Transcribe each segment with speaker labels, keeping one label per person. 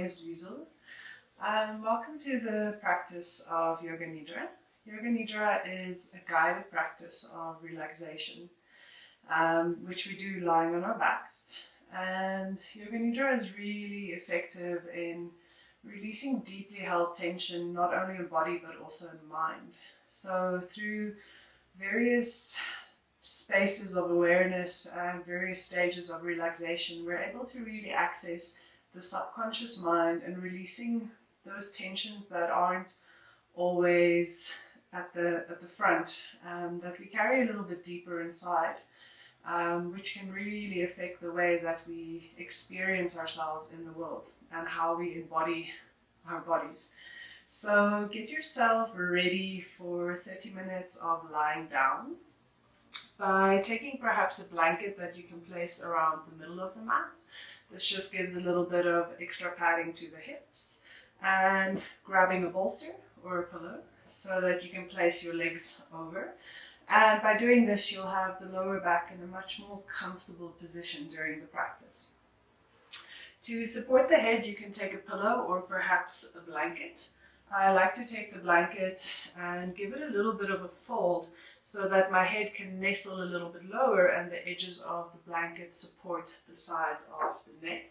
Speaker 1: is Liezl. Welcome to the practice of Yoga Nidra. Yoga Nidra is a guided practice of relaxation, which we do lying on our backs. And Yoga Nidra is really effective in releasing deeply held tension, not only in body but also in mind. So through various spaces of awareness and various stages of relaxation, we're able to really access the subconscious mind and releasing those tensions that aren't always at the front, that we carry a little bit deeper inside, which can really affect the way that we experience ourselves in the world and how we embody our bodies. So get yourself ready for 30 minutes of lying down by taking perhaps a blanket that you can place around the middle of the mat. This just gives a little bit of extra padding to the hips, and grabbing a bolster or a pillow so that you can place your legs over. And by doing this, you'll have the lower back in a much more comfortable position during the practice. To support the head, you can take a pillow or perhaps a blanket. I like to take the blanket and give it a little bit of a fold so that my head can nestle a little bit lower and the edges of the blanket support the sides of the neck.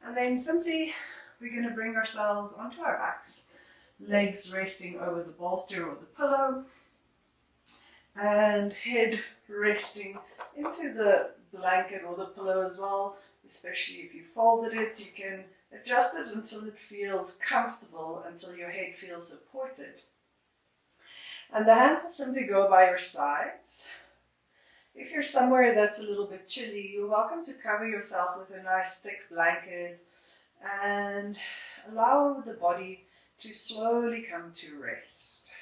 Speaker 1: And then simply we're going to bring ourselves onto our backs, legs resting over the bolster or the pillow, and head resting into the blanket or the pillow as well. Especially if you folded it, you can adjust it until it feels comfortable, until your head feels supported. And the hands will simply go by your sides. If you're somewhere that's a little bit chilly, you're welcome to cover yourself with a nice thick blanket and allow the body to slowly come to rest.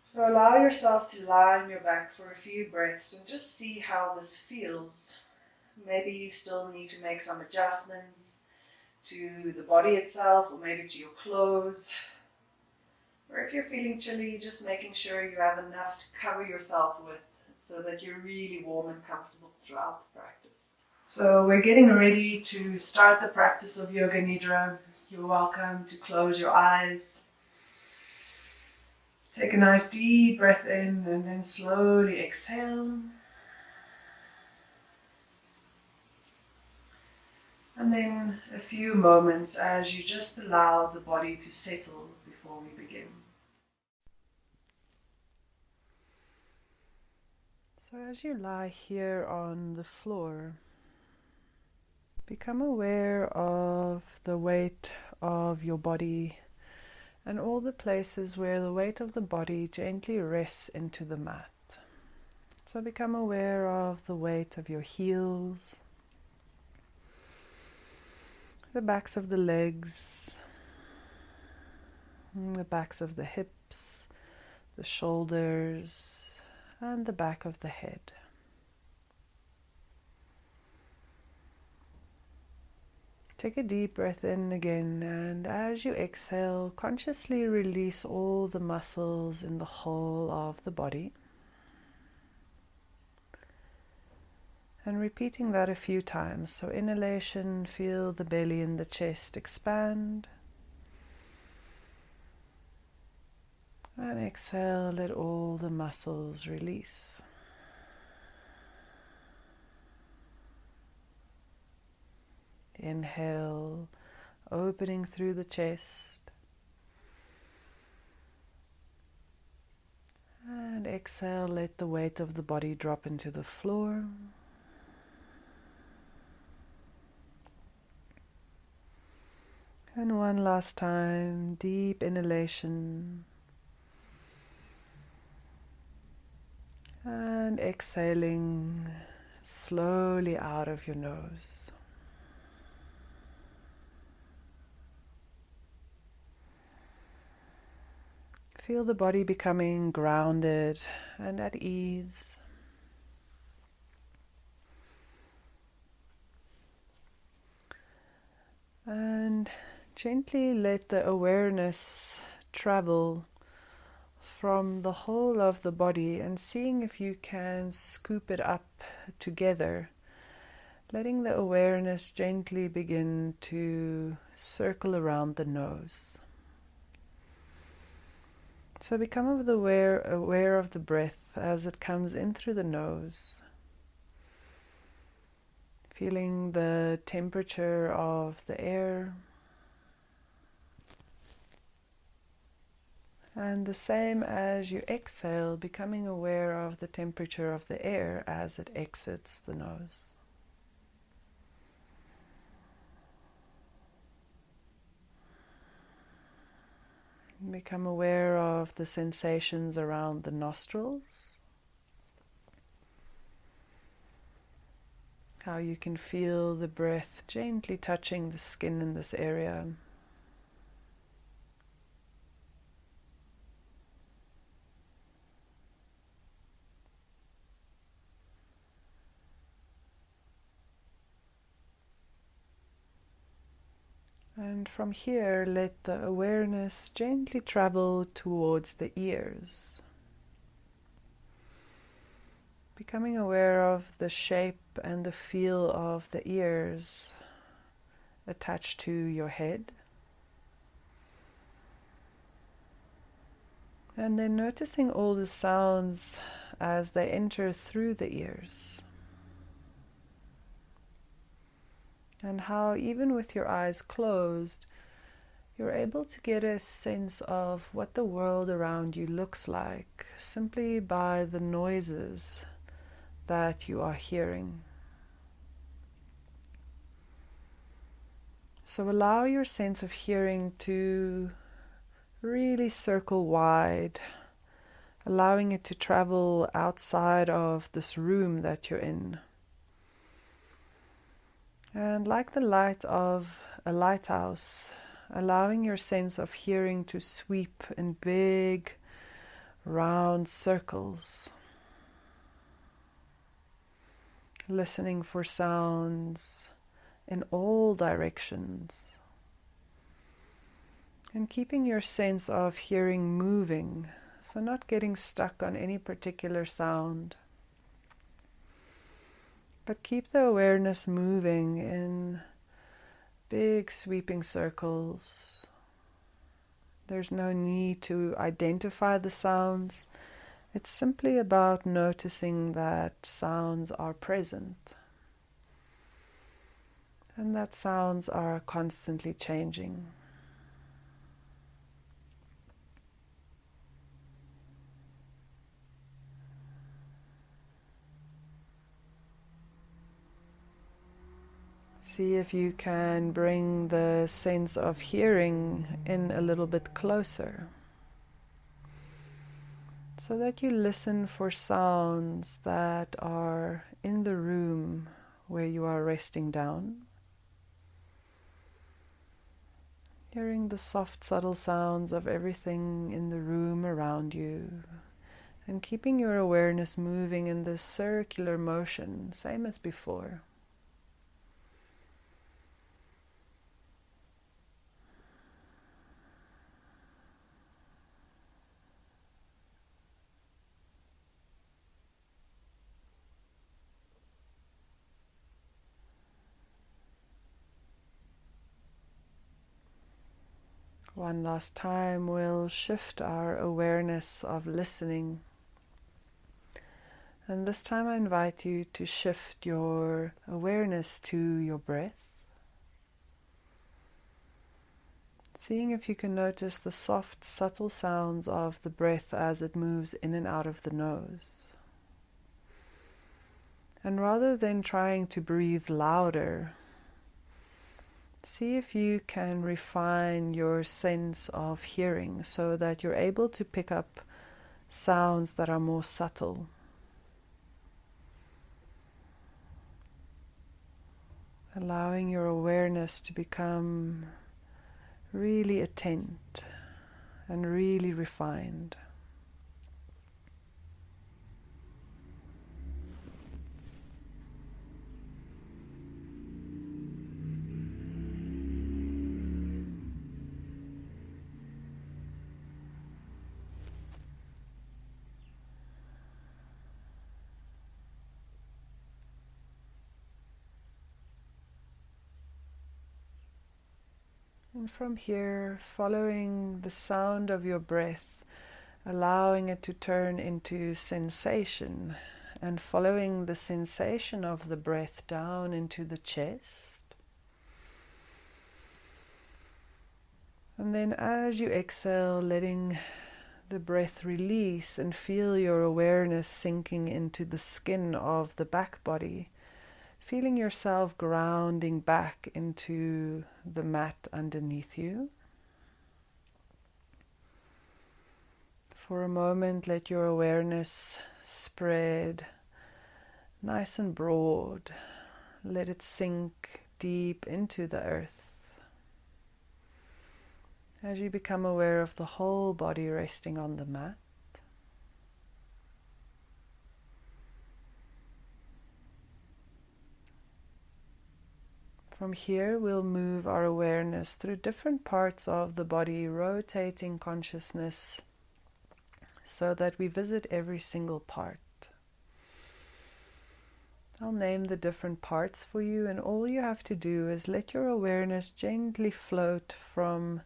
Speaker 1: So allow yourself to lie on your back for a few breaths and just see how this feels. Maybe you still need to make some adjustments to the body itself, or maybe to your clothes. Or if you're feeling chilly, just making sure you have enough to cover yourself with so that you're really warm and comfortable throughout the practice. So we're getting ready to start the practice of Yoga Nidra. You're welcome to close your eyes. Take a nice deep breath in and then slowly exhale. And then a few moments as you just allow the body to settle before we begin. So as you lie here on the floor, become aware of the weight of your body and all the places where the weight of the body gently rests into the mat. So become aware of the weight of your heels, the backs of the legs, the backs of the hips, the shoulders, and the back of the head. Take a deep breath in again, and as you exhale, consciously release all the muscles in the whole of the body. And repeating that a few times. So inhalation, feel the belly and the chest expand. And exhale, let all the muscles release. Inhale, opening through the chest. And exhale, let the weight of the body drop into the floor. And one last time, deep inhalation. And exhaling slowly out of your nose. Feel the body becoming grounded and at ease. And gently let the awareness travel from the whole of the body and seeing if you can scoop it up together letting the awareness gently begin to circle around the nose. So become aware of the breath as it comes in through the nose, feeling the temperature of the air, and the same as you exhale, becoming aware of the temperature of the air as it exits the nose. Become aware of the sensations around the nostrils, how you can feel the breath gently touching the skin in this area. And from here, let the awareness gently travel towards the ears. Becoming aware of the shape and the feel of the ears attached to your head. And then noticing all the sounds as they enter through the ears. And how even with your eyes closed, you're able to get a sense of what the world around you looks like simply by the noises that you are hearing. So allow your sense of hearing to really circle wide, allowing it to travel outside of this room that you're in. And like the light of a lighthouse, allowing your sense of hearing to sweep in big, round circles. Listening for sounds in all directions. And keeping your sense of hearing moving, so not getting stuck on any particular sound. But keep the awareness moving in big sweeping circles. There's no need to identify the sounds. It's simply about noticing that sounds are present and that sounds are constantly changing. See if you can bring the sense of hearing in a little bit closer, so that you listen for sounds that are in the room where you are resting down. Hearing the soft, subtle sounds of everything in the room around you, and keeping your awareness moving in this circular motion, same as before. One last time, we'll shift our awareness of listening. And this time I invite you to shift your awareness to your breath. Seeing if you can notice the soft, subtle sounds of the breath as it moves in and out of the nose. And rather than trying to breathe louder, see if you can refine your sense of hearing so that you're able to pick up sounds that are more subtle. Allowing your awareness to become really attent and really refined. And from here, following the sound of your breath, allowing it to turn into sensation, and following the sensation of the breath down into the chest. And then as you exhale, letting the breath release and feel your awareness sinking into the skin of the back body, feeling yourself grounding back into the mat underneath you. For a moment, let your awareness spread nice and broad. Let it sink deep into the earth. As you become aware of the whole body resting on the mat. From here, we'll move our awareness through different parts of the body, rotating consciousness so that we visit every single part. I'll name the different parts for you, and all you have to do is let your awareness gently float from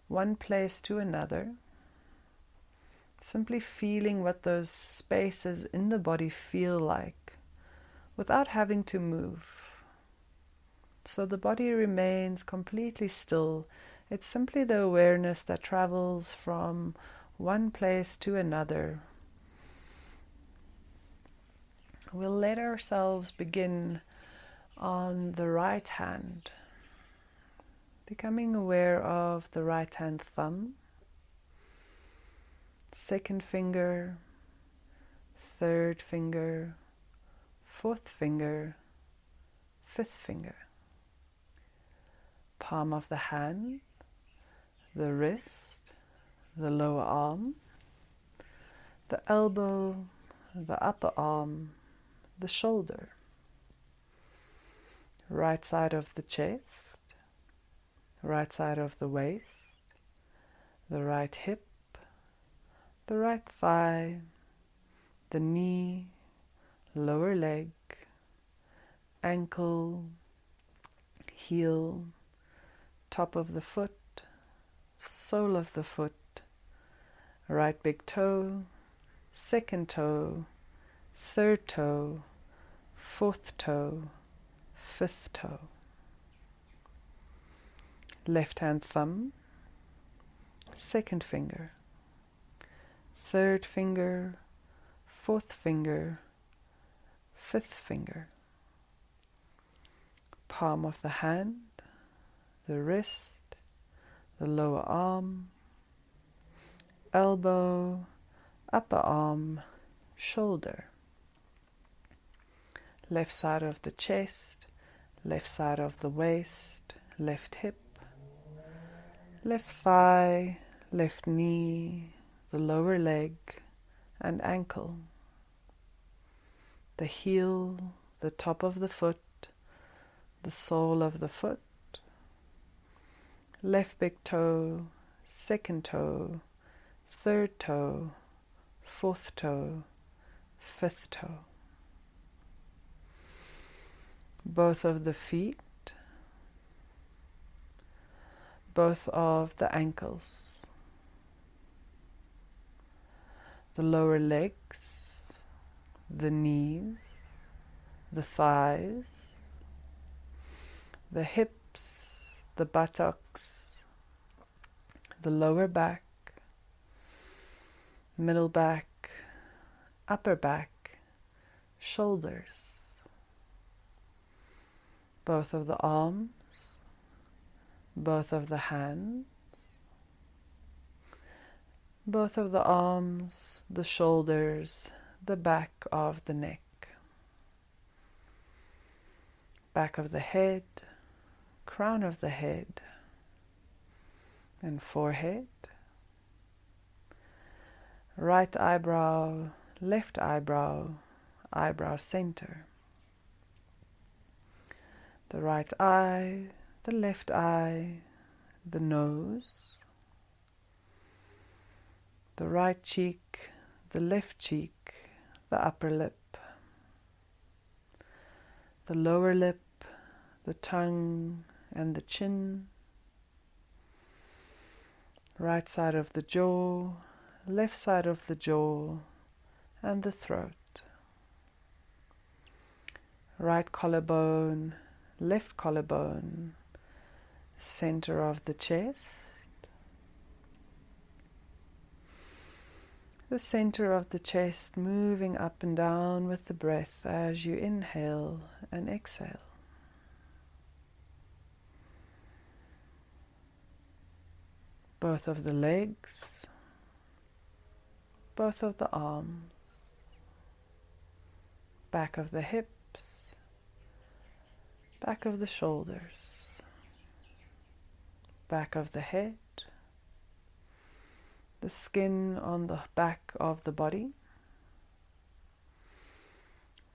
Speaker 1: one place to another, simply feeling what those spaces in the body feel like without having to move. So the body remains completely still. It's simply the awareness that travels from one place to another. We'll let ourselves begin on the right hand, becoming aware of the right hand thumb, second finger, third finger, fourth finger, fifth finger, palm of the hand, the wrist, the lower arm, the elbow, the upper arm, the shoulder, right side of the chest, right side of the waist, the right hip, the right thigh, the knee, lower leg, ankle, heel, top of the foot, sole of the foot, right big toe, second toe, third toe, fourth toe, fifth toe. Left hand thumb, second finger, third finger, fourth finger, fifth finger. Palm of the hand, the wrist, the lower arm, elbow, upper arm, shoulder. Left side of the chest, left side of the waist, left hip, left thigh, left knee, the lower leg and ankle, the heel, the top of the foot, the sole of the foot, left big toe, second toe, third toe, fourth toe, fifth toe. Both of the feet, both of the ankles, the lower legs, the knees, the thighs, the hips, the buttocks, the lower back, middle back, upper back, shoulders, both of the arms, both of the hands, both of the arms, the shoulders, the back of the neck, back of the head, crown of the head, and forehead, right eyebrow, left eyebrow, eyebrow center, the right eye, the left eye, the nose, the right cheek, the left cheek, the upper lip, the lower lip, the tongue and the chin, right side of the jaw, left side of the jaw, and the throat. Right collarbone, left collarbone, center of the chest, the center of the chest moving up and down with the breath as you inhale and exhale. Both of the legs, both of the arms, back of the hips, back of the shoulders, back of the head, the skin on the back of the body,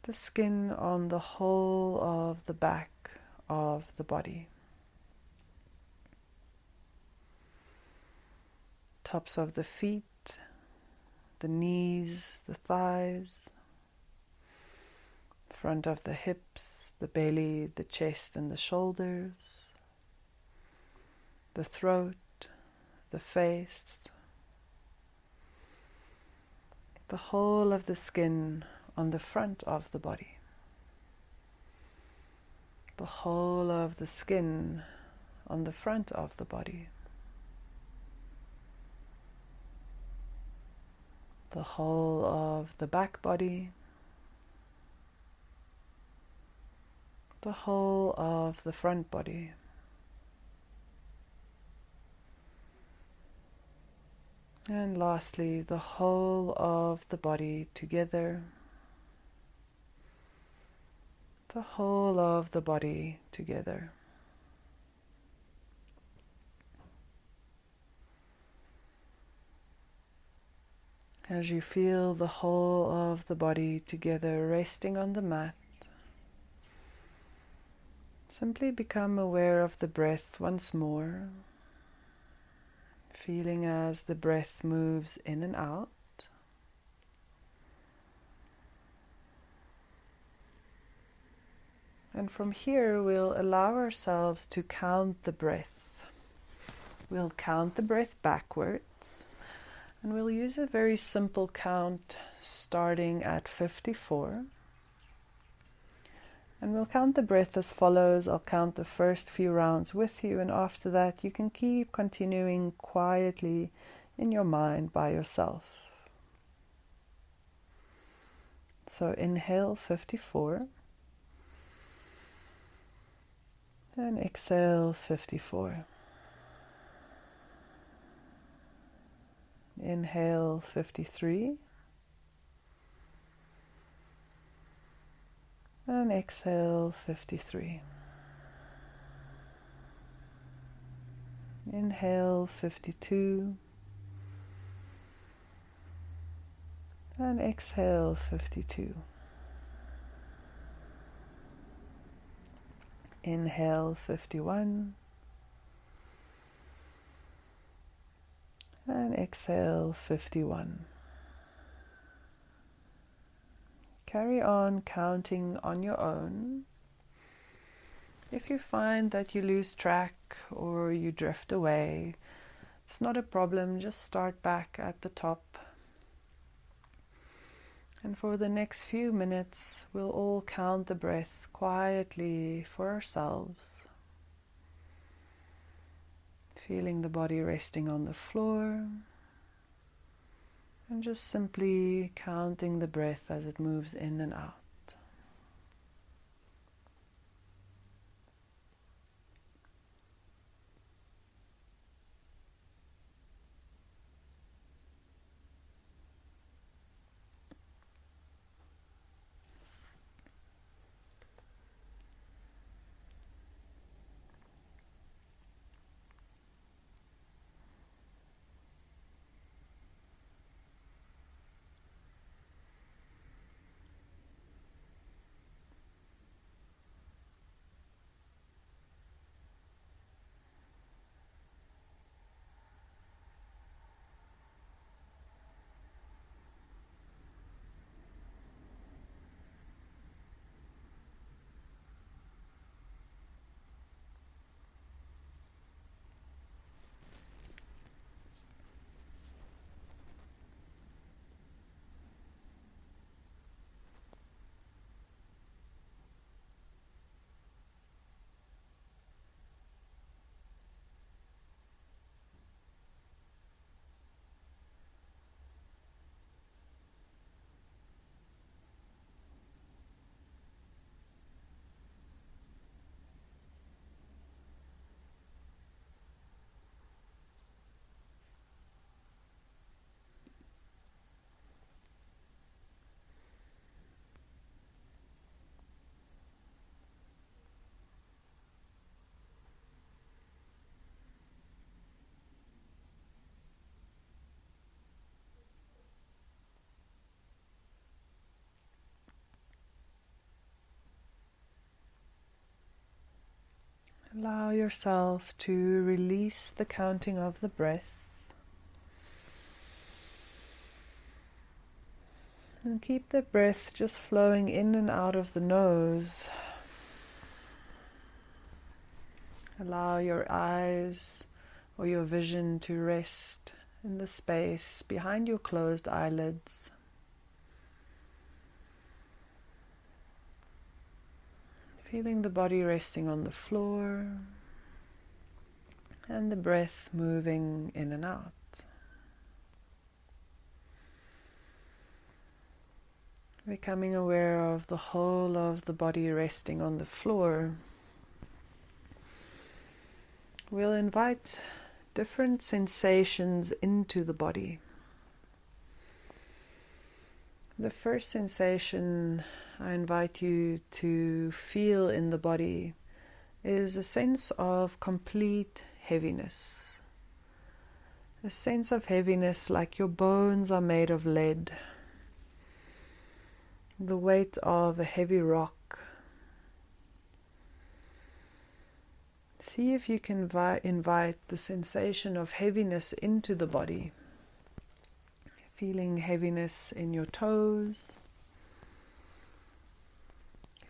Speaker 1: the skin on the whole of the back of the body, tops of the feet, the knees, the thighs, front of the hips, the belly, the chest and the shoulders, the throat, the face, the whole of the skin on the front of the body, the whole of the skin on the front of the body, the whole of the back body, the whole of the front body, and lastly the whole of the body together, the whole of the body together. As you feel the whole of the body together resting on the mat, simply become aware of the breath once more, feeling as the breath moves in and out. And from here we'll allow ourselves to count the breath. We'll count the breath backwards. And we'll use a very simple count starting at 54. And we'll count the breath as follows. I'll count the first few rounds with you, and after that you can keep continuing quietly in your mind by yourself. So inhale 54 and exhale 54. Inhale 53 and exhale 53. Inhale 52 and exhale 52. Inhale 51 and exhale 51. Carry on counting on your own. If you find that you lose track or you drift away, it's not a problem, just start back at the top. And for the next few minutes, we'll all count the breath quietly for ourselves. Feeling the body resting on the floor, and just simply counting the breath as it moves in and out. Allow yourself to release the counting of the breath. And keep the breath just flowing in and out of the nose. Allow your eyes or your vision to rest in the space behind your closed eyelids. Feeling the body resting on the floor and the breath moving in and out. Becoming aware of the whole of the body resting on the floor. We'll invite different sensations into the body. The first sensation I invite you to feel in the body is a sense of complete heaviness. A sense of heaviness like your bones are made of lead. The weight of a heavy rock. See if you can invite the sensation of heaviness into the body. Feeling heaviness in your toes.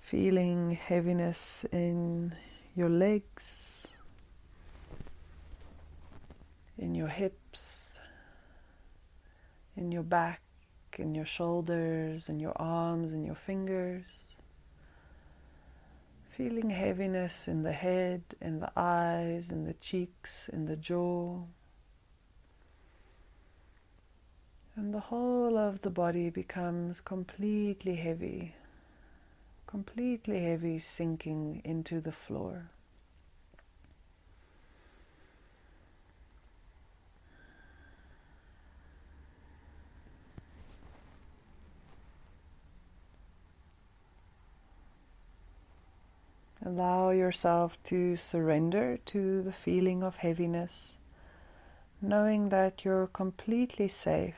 Speaker 1: Feeling heaviness in your legs. In your hips. In your back. In your shoulders. In your arms. In your fingers. Feeling heaviness in the head, in the eyes, in the cheeks, in the jaw. And the whole of the body becomes completely heavy sinking into the floor. Allow yourself to surrender to the feeling of heaviness, knowing that you're completely safe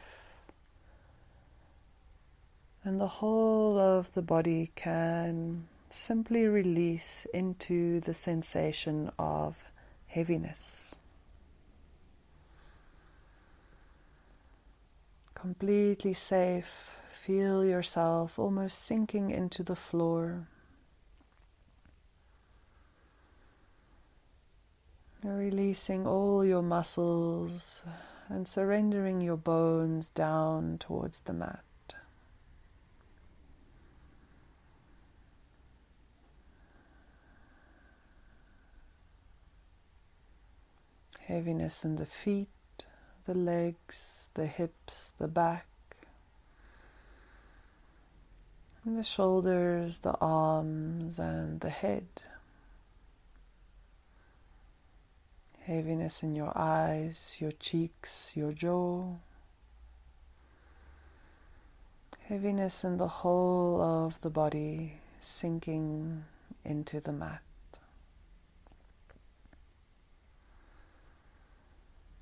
Speaker 1: and the whole of the body can simply release into the sensation of heaviness. Completely safe, feel yourself almost sinking into the floor. Releasing all your muscles and surrendering your bones down towards the mat. Heaviness in the feet, the legs, the hips, the back, and the shoulders, the arms, and the head. Heaviness in your eyes, your cheeks, your jaw. Heaviness in the whole of the body sinking into the mat.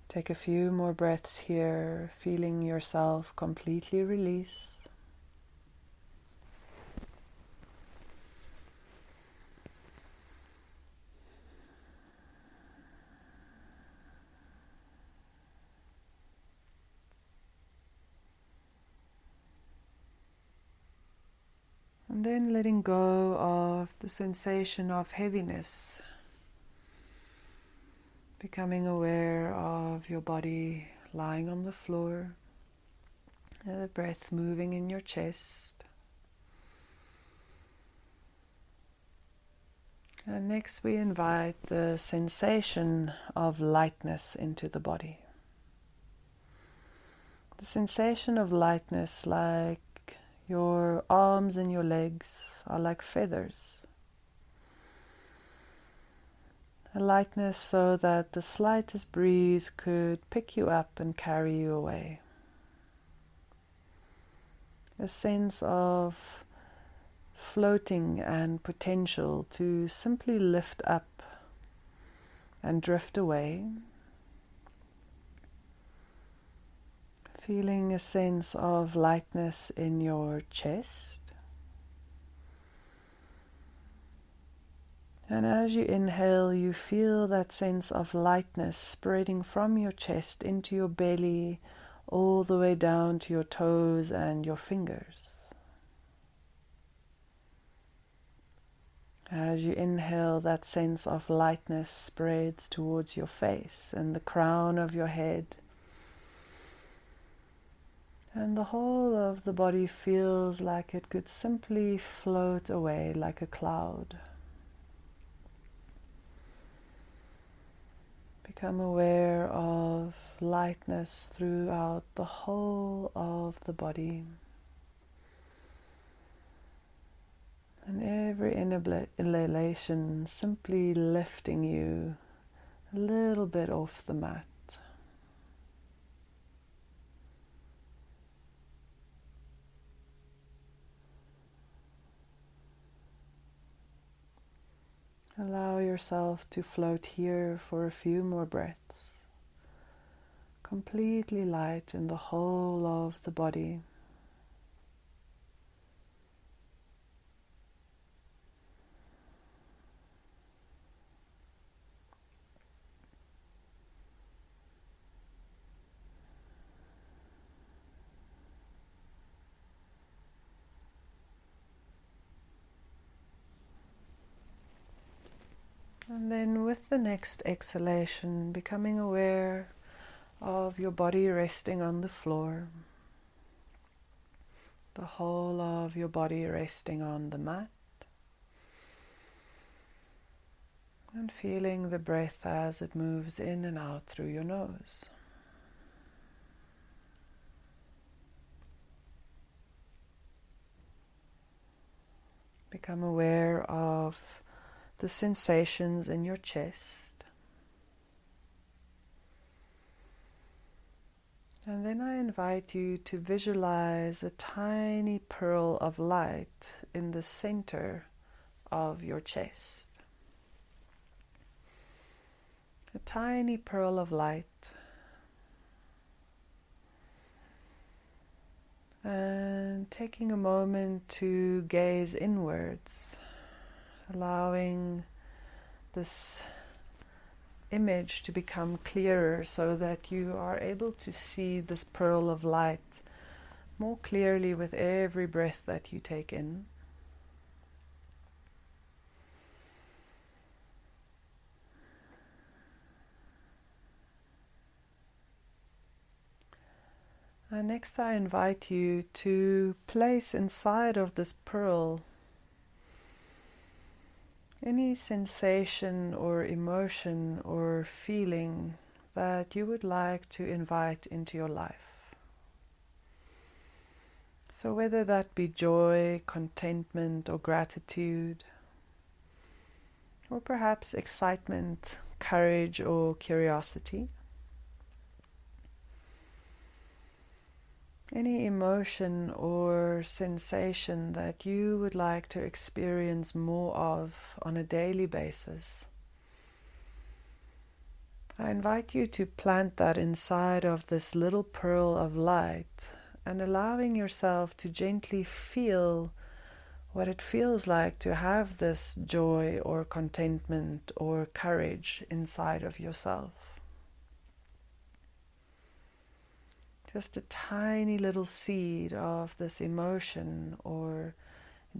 Speaker 1: Take a few more breaths here, feeling yourself completely release. And then letting go of the sensation of heaviness. Becoming aware of your body lying on the floor, the breath moving in your chest. And next we invite the sensation of lightness into the body. The sensation of lightness, like your arms and your legs are like feathers. A lightness so that the slightest breeze could pick you up and carry you away. A sense of floating and potential to simply lift up and drift away. Feeling a sense of lightness in your chest. And as you inhale, you feel that sense of lightness spreading from your chest into your belly, all the way down to your toes and your fingers. As you inhale, that sense of lightness spreads towards your face and the crown of your head. And the whole of the body feels like it could simply float away like a cloud. Become aware of lightness throughout the whole of the body. And every inhalation simply lifting you a little bit off the mat. Allow yourself to float here for a few more breaths, completely light in the whole of the body. And then with the next exhalation, becoming aware of your body resting on the floor, the whole of your body resting on the mat, and feeling the breath as it moves in and out through your nose. Become aware of the sensations in your chest. And then I invite you to visualize a tiny pearl of light in the center of your chest. A tiny pearl of light. And taking a moment to gaze inwards, allowing this image to become clearer so that you are able to see this pearl of light more clearly with every breath that you take in. And next I invite you to place inside of this pearl any sensation or emotion or feeling that you would like to invite into your life. So whether that be joy, contentment, or gratitude, or perhaps excitement, courage, or curiosity. Any emotion or sensation that you would like to experience more of on a daily basis. I invite you to plant that inside of this little pearl of light and allowing yourself to gently feel what it feels like to have this joy or contentment or courage inside of yourself. Just a tiny little seed of this emotion or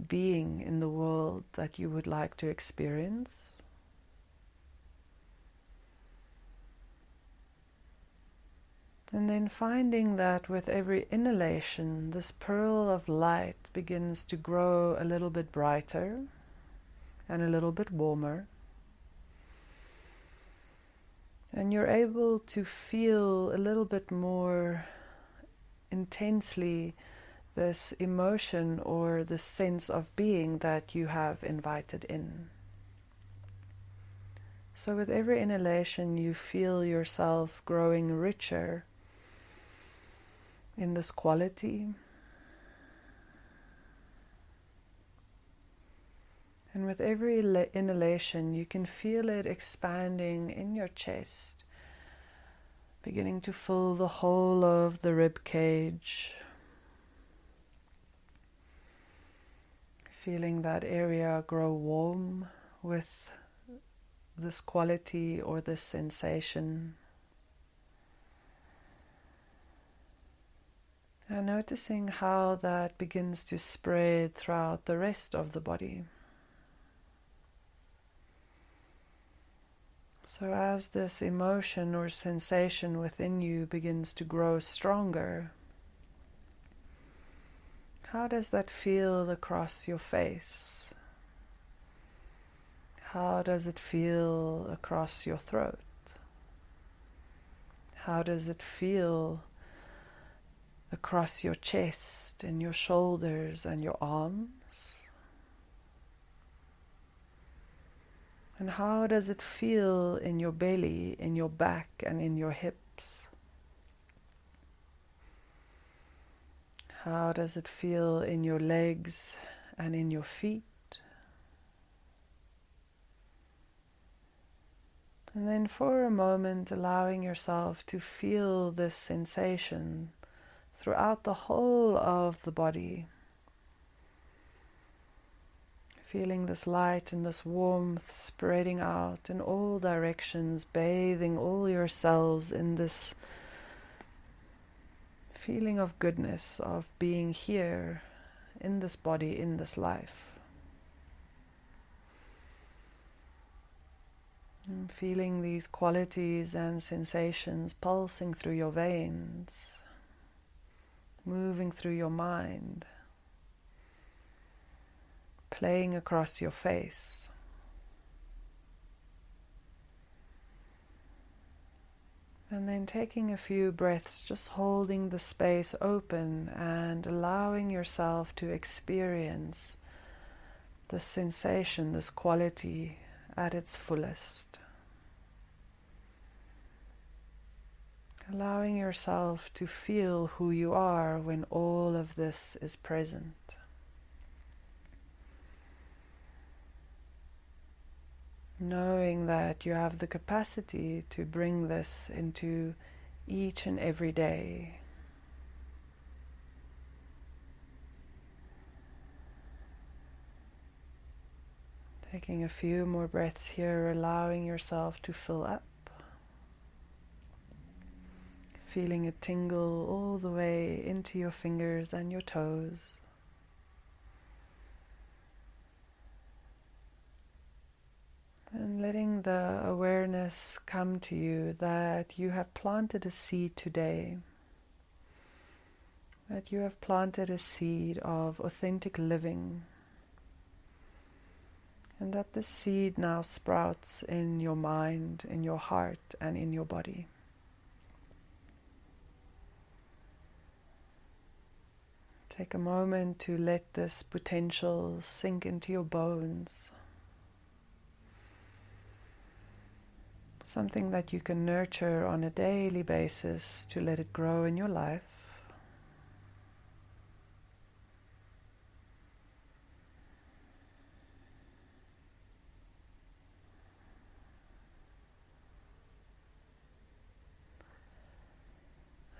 Speaker 1: being in the world that you would like to experience. And then finding that with every inhalation, this pearl of light begins to grow a little bit brighter and a little bit warmer. And you're able to feel a little bit more intensely this emotion or this sense of being that you have invited in. So with every inhalation you feel yourself growing richer in this quality. And with every inhalation you can feel it expanding in your chest, beginning to fill the whole of the rib cage, feeling that area grow warm with this quality or this sensation. And noticing how that begins to spread throughout the rest of the body. So as this emotion or sensation within you begins to grow stronger, how does that feel across your face? How does it feel across your throat? How does it feel across your chest and your shoulders and your arms? And how does it feel in your belly, in your back and in your hips? How does it feel in your legs and in your feet? And then for a moment allowing yourself to feel this sensation throughout the whole of the body. Feeling this light and this warmth spreading out in all directions, bathing all your cells in this feeling of goodness, of being here in this body, in this life. And feeling these qualities and sensations pulsing through your veins, moving through your mind, playing across your face. And then taking a few breaths, just holding the space open and allowing yourself to experience this sensation, this quality at its fullest. Allowing yourself to feel who you are when all of this is present. Knowing that you have the capacity to bring this into each and every day. Taking a few more breaths here, allowing yourself to fill up. Feeling it tingle all the way into your fingers and your toes. And letting the awareness come to you that you have planted a seed today. That you have planted a seed of authentic living. And that this seed now sprouts in your mind, in your heart, and in your body. Take a moment to let this potential sink into your bones. Something that you can nurture on a daily basis to let it grow in your life.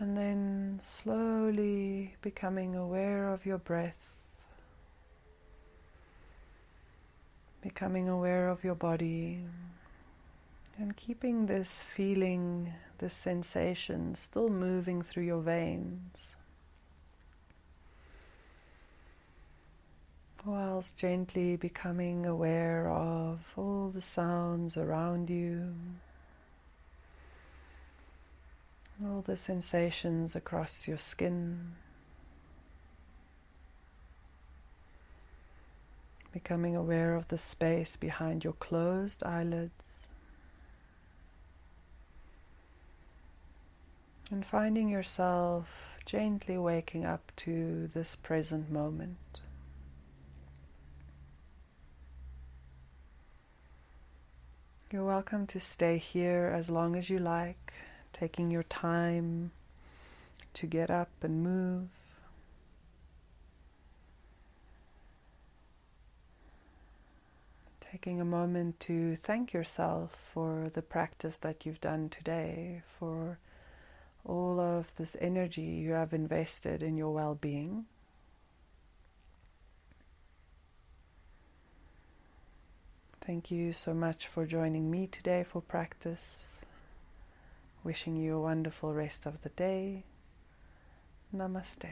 Speaker 1: And then slowly becoming aware of your breath, becoming aware of your body, and keeping this feeling, this sensation still moving through your veins, whilst gently becoming aware of all the sounds around you, all the sensations across your skin, becoming aware of the space behind your closed eyelids, and finding yourself gently waking up to this present moment. You're welcome to stay here as long as you like, taking your time to get up and move. Taking a moment to thank yourself for the practice that you've done today, for all of this energy you have invested in your well-being. Thank you so much for joining me today for practice. Wishing you a wonderful rest of the day. Namaste.